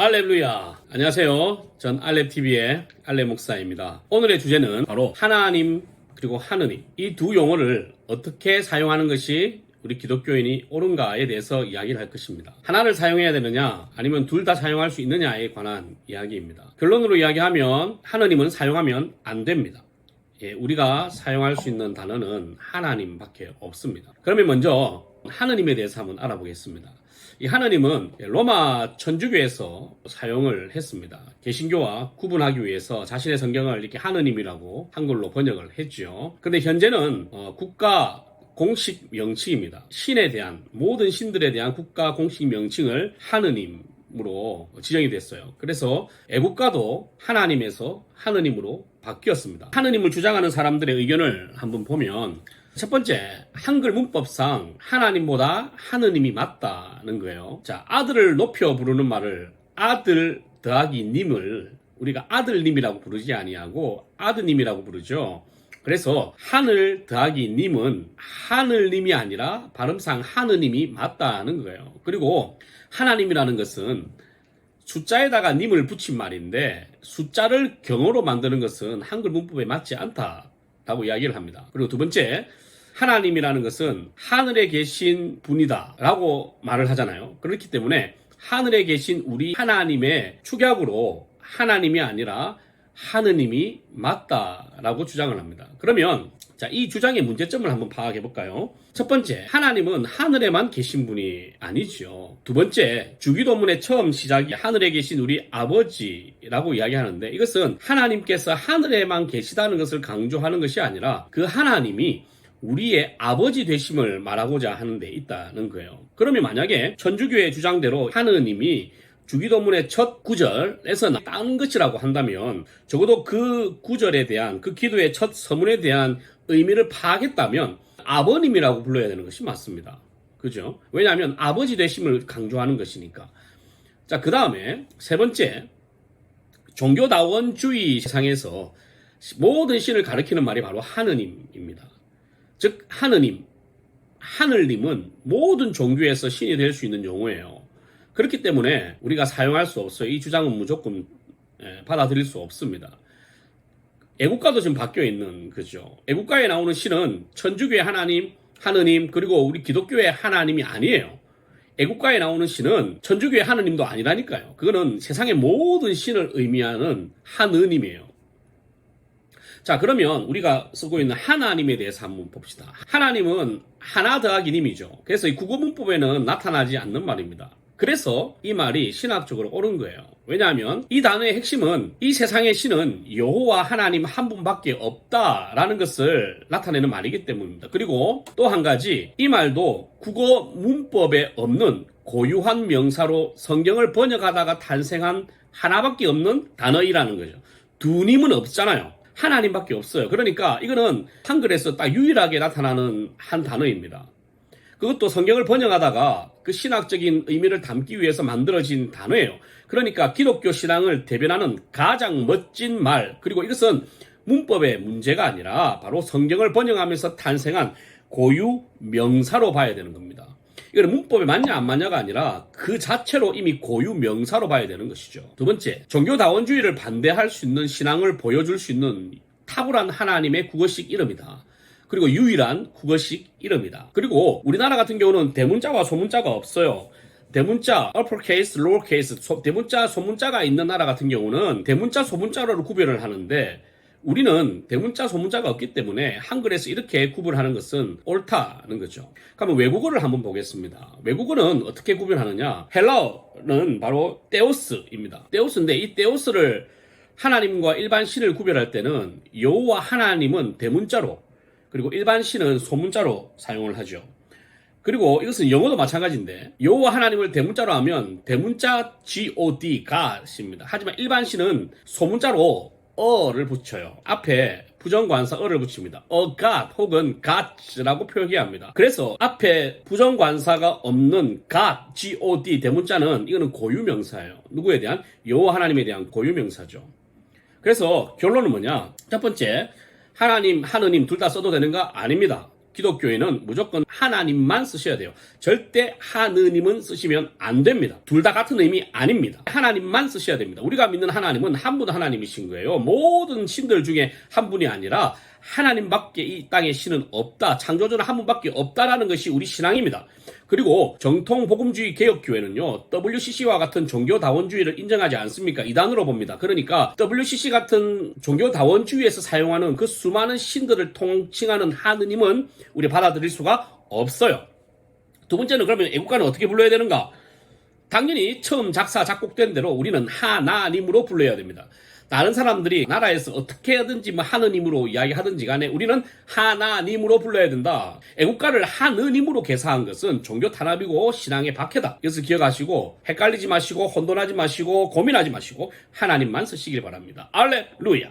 할렐루야. 안녕하세요. 전 알렙TV의 알렙 목사입니다. 오늘의 주제는 바로 하나님 그리고 하느님, 이 두 용어를 어떻게 사용하는 것이 우리 기독교인이 옳은가에 대해서 이야기를 할 것입니다. 하나를 사용해야 되느냐 아니면 둘 다 사용할 수 있느냐에 관한 이야기입니다. 결론으로 이야기하면 하느님은 사용하면 안 됩니다. 우리가 사용할 수 있는 단어는 하나님밖에 없습니다. 그러면 먼저 하느님에 대해서 한번 알아보겠습니다. 이 하느님은 로마 천주교에서 사용을 했습니다. 개신교와 구분하기 위해서 자신의 성경을 이렇게 하느님이라고 한글로 번역을 했죠. 그런데 현재는 국가 공식 명칭입니다. 신에 대한, 모든 신들에 대한 국가 공식 명칭을 하느님으로 지정이 됐어요. 그래서 애국가도 하나님에서 하느님으로 바뀌었습니다. 하느님을 주장하는 사람들의 의견을 한번 보면, 첫 번째, 한글 문법상 하나님보다 하느님이 맞다는 거예요. 자, 아들을 높여 부르는 말을 아들 더하기 님을 우리가 아들님이라고 부르지 아니하고 아드님이라고 부르죠. 그래서 하늘 더하기 님은 하늘님이 아니라 발음상 하느님이 맞다는 거예요. 그리고 하나님이라는 것은 숫자에다가 님을 붙인 말인데 숫자를 경어로 만드는 것은 한글 문법에 맞지 않다라고 이야기를 합니다. 그리고 두 번째, 하나님이라는 것은 하늘에 계신 분이다 라고 말을 하잖아요. 그렇기 때문에 하늘에 계신 우리 하나님의 축약으로 하나님이 아니라 하느님이 맞다라고 주장을 합니다. 그러면 자, 이 주장의 문제점을 한번 파악해 볼까요? 첫 번째, 하나님은 하늘에만 계신 분이 아니죠. 두 번째, 주기도문의 처음 시작이 하늘에 계신 우리 아버지라고 이야기하는데, 이것은 하나님께서 하늘에만 계시다는 것을 강조하는 것이 아니라 그 하나님이 우리의 아버지 되심을 말하고자 하는 데 있다는 거예요. 그러면 만약에 천주교의 주장대로 하느님이 주기도문의 첫 구절에서 나온 것이라고 한다면, 적어도 그 구절에 대한, 그 기도의 첫 서문에 대한 의미를 파악했다면 아버님이라고 불러야 되는 것이 맞습니다. 그죠? 왜냐하면 아버지 되심을 강조하는 것이니까. 자, 그 다음에 세 번째, 종교다원주의 세상에서 모든 신을 가리키는 말이 바로 하느님입니다. 즉 하느님, 하늘님은 모든 종교에서 신이 될 수 있는 용어예요. 그렇기 때문에 우리가 사용할 수 없어요. 이 주장은 무조건 받아들일 수 없습니다. 애국가도 지금 바뀌어 있는 거죠. 애국가에 나오는 신은 천주교의 하나님, 하느님, 그리고 우리 기독교의 하나님이 아니에요. 애국가에 나오는 신은 천주교의 하느님도 아니라니까요. 그거는 세상의 모든 신을 의미하는 하느님이에요. 자, 그러면 우리가 쓰고 있는 하나님에 대해서 한번 봅시다. 하나님은 하나 더하기 님이죠. 그래서 이 국어 문법에는 나타나지 않는 말입니다. 그래서 이 말이 신학적으로 옳은 거예요. 왜냐하면 이 단어의 핵심은 이 세상의 신은 여호와 하나님 한 분밖에 없다라는 것을 나타내는 말이기 때문입니다. 그리고 또 한 가지, 이 말도 국어 문법에 없는 고유한 명사로 성경을 번역하다가 탄생한 하나밖에 없는 단어이라는 거죠. 두 님은 없잖아요. 하나님밖에 없어요. 그러니까 이거는 한글에서 딱 유일하게 나타나는 한 단어입니다. 그것도 성경을 번역하다가 그 신학적인 의미를 담기 위해서 만들어진 단어예요. 그러니까 기독교 신앙을 대변하는 가장 멋진 말, 그리고 이것은 문법의 문제가 아니라 바로 성경을 번역하면서 탄생한 고유 명사로 봐야 되는 겁니다. 이거는 문법에 맞냐 안 맞냐가 아니라 그 자체로 이미 고유 명사로 봐야 되는 것이죠. 두 번째, 종교다원주의를 반대할 수 있는 신앙을 보여줄 수 있는 탁월한 하나님의 국어식 이름이다. 그리고 유일한 국어식 이름이다. 그리고 우리나라 같은 경우는 대문자와 소문자가 없어요. 대문자, uppercase, lowercase, 대문자, 소문자가 있는 나라 같은 경우는 대문자, 소문자로 구별을 하는데, 우리는 대문자, 소문자가 없기 때문에 한글에서 이렇게 구분하는 것은 옳다는 거죠. 그러면 외국어를 한번 보겠습니다. 외국어는 어떻게 구별하느냐? 헬라어는 바로 데오스입니다. 데오스인데 이 데오스를 하나님과 일반 신을 구별할 때는 여호와 하나님은 대문자로, 그리고 일반 신은 소문자로 사용을 하죠. 그리고 이것은 영어도 마찬가지인데 여호와 하나님을 대문자로 하면 대문자 God, God입니다. 하지만 일반 신은 소문자로 어를 붙여요. 앞에 부정관사 어를 붙입니다. God 혹은 God라고 표기합니다. 그래서 앞에 부정관사가 없는 God 대문자는 이거는 고유명사예요. 누구에 대한? 여호와 하나님에 대한 고유명사죠. 그래서 결론은 뭐냐? 첫 번째, 하나님, 하느님 둘 다 써도 되는가? 아닙니다. 기독교에는 무조건 하나님만 쓰셔야 돼요. 절대 하느님은 쓰시면 안 됩니다. 둘 다 같은 의미 아닙니다. 하나님만 쓰셔야 됩니다. 우리가 믿는 하나님은 한 분 하나님이신 거예요. 모든 신들 중에 한 분이 아니라 하나님밖에 이 땅에 신은 없다. 창조주는 한 분밖에 없다라는 것이 우리 신앙입니다. 그리고 정통 복음주의 개혁교회는요, WCC와 같은 종교다원주의를 인정하지 않습니까? 이단으로 봅니다. 그러니까 WCC 같은 종교다원주의에서 사용하는 그 수많은 신들을 통칭하는 하느님은 우리 받아들일 수가 없어요. 두 번째는 그러면 애국가는 어떻게 불러야 되는가? 당연히 처음 작사 작곡된 대로 우리는 하나님으로 불러야 됩니다. 다른 사람들이 나라에서 어떻게 하든지 하느님으로 이야기하든지 간에 우리는 하나님으로 불러야 된다. 애국가를 하느님으로 개사한 것은 종교 탄압이고 신앙의 박해다. 그래서 기억하시고 헷갈리지 마시고 혼돈하지 마시고 고민하지 마시고 하나님만 쓰시길 바랍니다. 알렐루야.